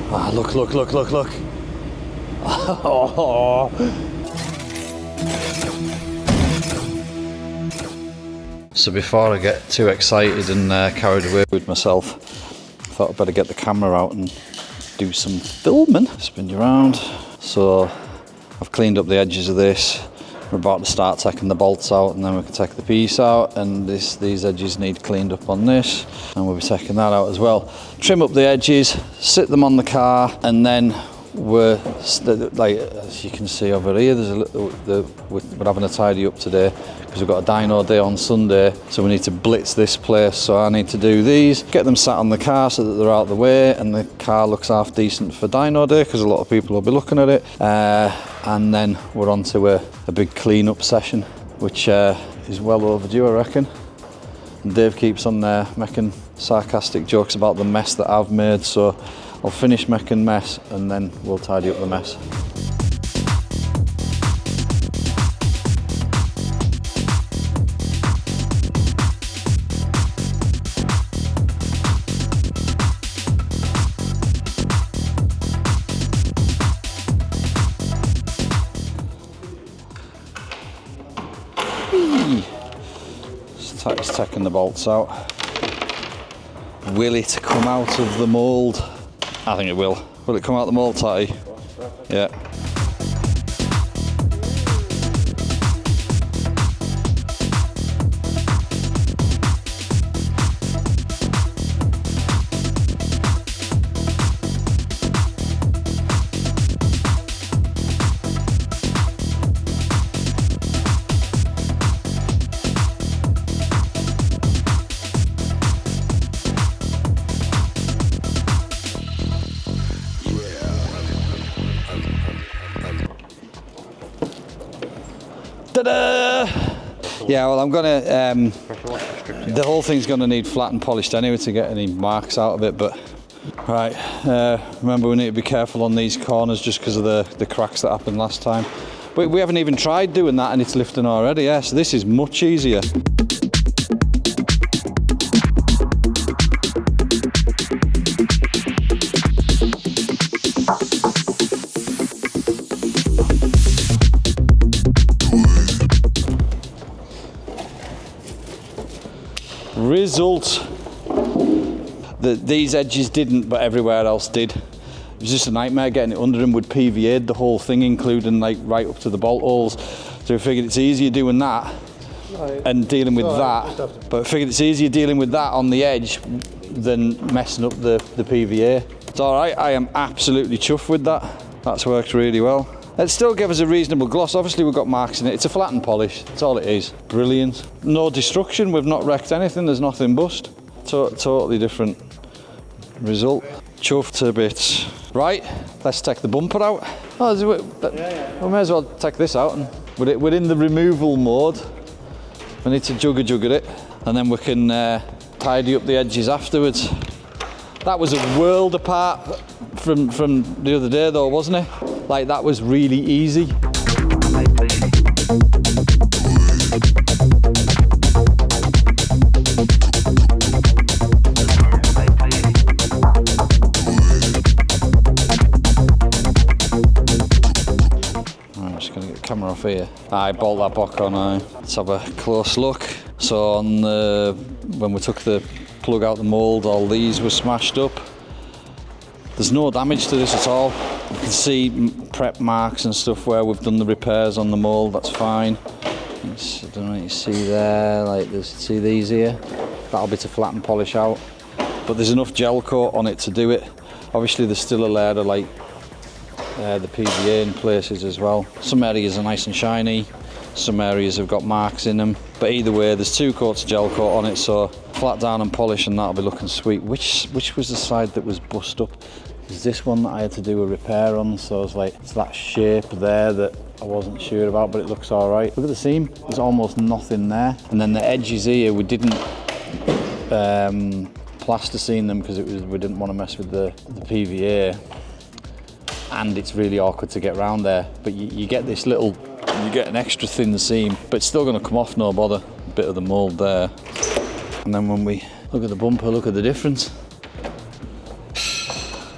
Ah, look. Oh. So before I get too excited and carried away with myself, I thought I'd better get the camera out and do some filming. Spin you around. So I've cleaned up the edges of this. We're about to start taking the bolts out, and then we can take the piece out, and these edges need cleaned up on this, and we'll be taking that out as well. Trim up the edges, sit them on the car, and then we're, like as you can see over here, there's a little, we're having a tidy up today because we've got a dyno day on Sunday, so we need to blitz this place. So I need to do these, get them sat on the car so that they're out of the way, and the car looks half decent for dyno day because a lot of people will be looking at it. And then we're on to a big clean-up session, which is well overdue, I reckon. And Dave keeps on there making sarcastic jokes about the mess that I've made, so I'll finish making mess and then we'll tidy up the mess. It's taking the bolts out. Will it come out of the mould? I think it will. Will it come out the mould, Tatty? Yeah. Ta-da! Yeah, well, I'm gonna the whole thing's gonna need flat and polished anyway to get any marks out of it, but right, remember we need to be careful on these corners just because of the cracks that happened last time. We haven't even tried doing that and it's lifting already. Yeah, so this is much easier. Result, these edges didn't, but everywhere else did. It was just a nightmare getting it under him. We'd PVA'd the whole thing, including like right up to the bolt holes. So we figured it's easier doing that and dealing with that. But I figured it's easier dealing with that on the edge than messing up the PVA. It's all right. I am absolutely chuffed with that. That's worked really well. It still gave us a reasonable gloss. Obviously we've got marks in it. It's a flat and polish. That's all it is. Brilliant. No destruction. We've not wrecked anything. There's nothing bust. Totally different result. Chuffed to bits. Right, let's take the bumper out. We may as well take this out. And we're in the removal mode. We need to jugger it. And then we can tidy up the edges afterwards. That was a world apart from the other day though, wasn't it? Like, that was really easy. I'm just gonna get the camera off here. I bolt that back on. Let's have a close look. So on when we took the plug out the mould, all these were smashed up. There's no damage to this at all. You can see prep marks and stuff where we've done the repairs on the mould. That's fine. I don't know what you see there. Like, see these here? That'll be to flatten polish out. But there's enough gel coat on it to do it. Obviously, there's still a layer of like the PVA in places as well. Some areas are nice and shiny. Some areas have got marks in them. But either way, there's 2 coats of gel coat on it, so flat down and polish, and that'll be looking sweet. Which was the side that was bust up? There's this one that I had to do a repair on, so it's like, it's that shape there that I wasn't sure about, but it looks all right. Look at the seam, there's almost nothing there. And then the edges here, we didn't plasticine them because we didn't want to mess with the PVA, and it's really awkward to get around there. But you get this little, you get an extra thin seam, but it's still going to come off, no bother. A bit of the mould there. And then when we look at the bumper, look at the difference.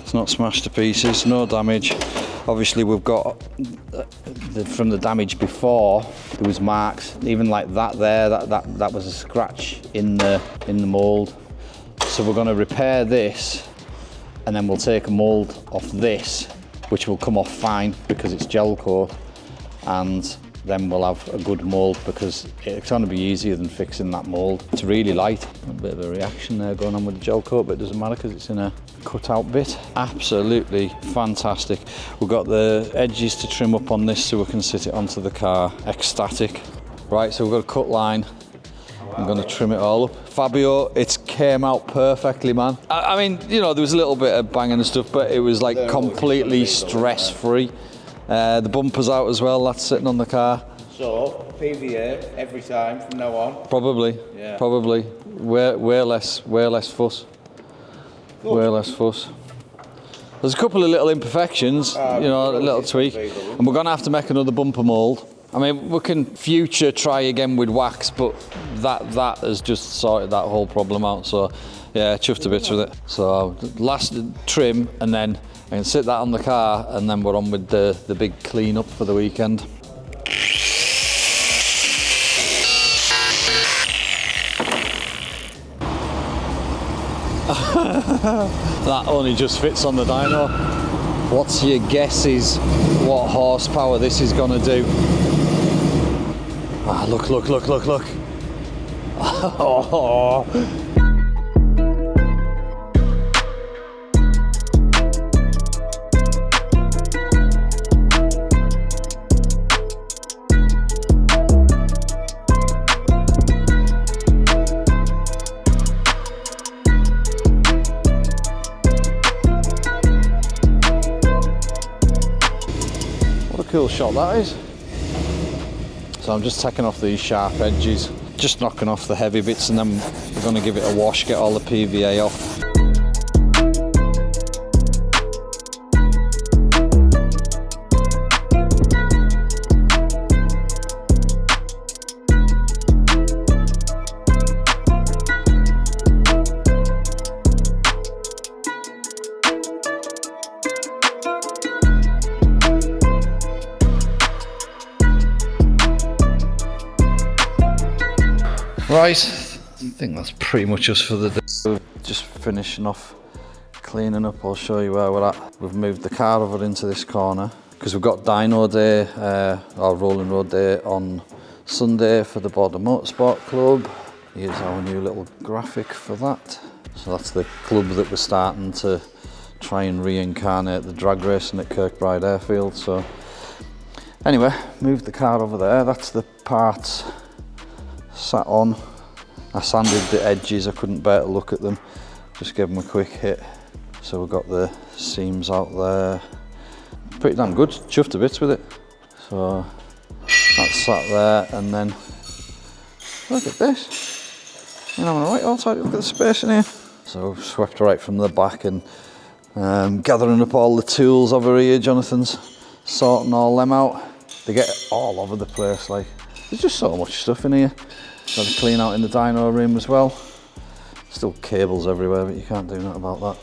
It's not smashed to pieces, no damage. Obviously we've got, from the damage before, there was marks, even like that there, that was a scratch in the mould. So we're going to repair this, and then we'll take a mould off this, which will come off fine because it's gel coat, and then we'll have a good mould because it's going to be easier than fixing that mould. It's really light. A bit of a reaction there going on with the gel coat, but it doesn't matter because it's in a cut out bit. Absolutely fantastic. We've got the edges to trim up on this so we can sit it onto the car. Ecstatic. Right, so we've got a cut line. I'm going to trim it all up. Fabio, it came out perfectly, man. I mean, you know, there was a little bit of banging and stuff, but it was like completely stress-free. The bumper's out as well, that's sitting on the car. So, PVA every time from now on? Probably, yeah. Probably. Way less fuss. Good. Way less fuss. There's a couple of little imperfections, you know, a little tweak. And we're going to have to make another bumper mould. I mean, we can future try again with wax, but that has just sorted that whole problem out. So, yeah, chuffed a bit with it. So, last trim, and then I can sit that on the car, and then we're on with the big clean up for the weekend. That only just fits on the dyno. What's your guesses what horsepower this is going to do? Ah, look. Oh. Cool shot that is. So I'm just taking off these sharp edges, just knocking off the heavy bits, and then we're going to give it a wash, get all the PVA off. Right, I think that's pretty much us for the day. Just finishing off cleaning up. I'll show you where we're at. We've moved the car over into this corner because we've got dyno day, our rolling road day on Sunday for the Border Motorsport Club. Here's our new little graphic for that. So that's the club that we're starting to try and reincarnate the drag racing at Kirkbride Airfield. So anyway, moved the car over there. That's the parts sat on. I sanded the edges, I couldn't bear to look at them, just gave them a quick hit. So we've got the seams out there, pretty damn good, chuffed to bits with it. So that's sat there, and then look at this, you know, I'm right outside, look at the space in here. So we've swept right from the back and gathering up all the tools over here. Jonathan's sorting all them out. They get all over the place, like there's just so much stuff in here. Got to clean out in the dyno room as well. Still cables everywhere, but you can't do nothing about that.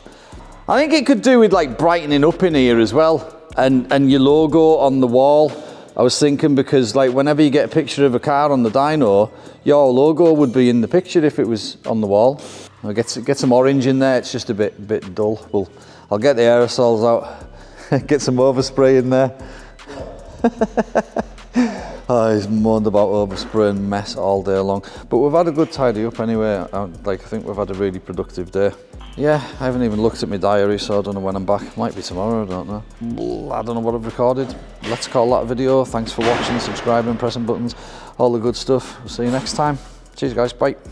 I think it could do with like brightening up in here as well, and your logo on the wall. I was thinking, because like whenever you get a picture of a car on the dyno, your logo would be in the picture if it was on the wall. I'll get some orange in there. It's just a bit dull. I'll get the aerosols out, get some overspray in there. Oh, he's moaned about overspray and mess all day long. But we've had a good tidy up anyway. I think we've had a really productive day. Yeah, I haven't even looked at my diary, so I don't know when I'm back. Might be tomorrow, I don't know. I don't know what I've recorded. Let's call that a video. Thanks for watching, subscribing, pressing buttons, all the good stuff. We'll see you next time. Cheers guys, bye.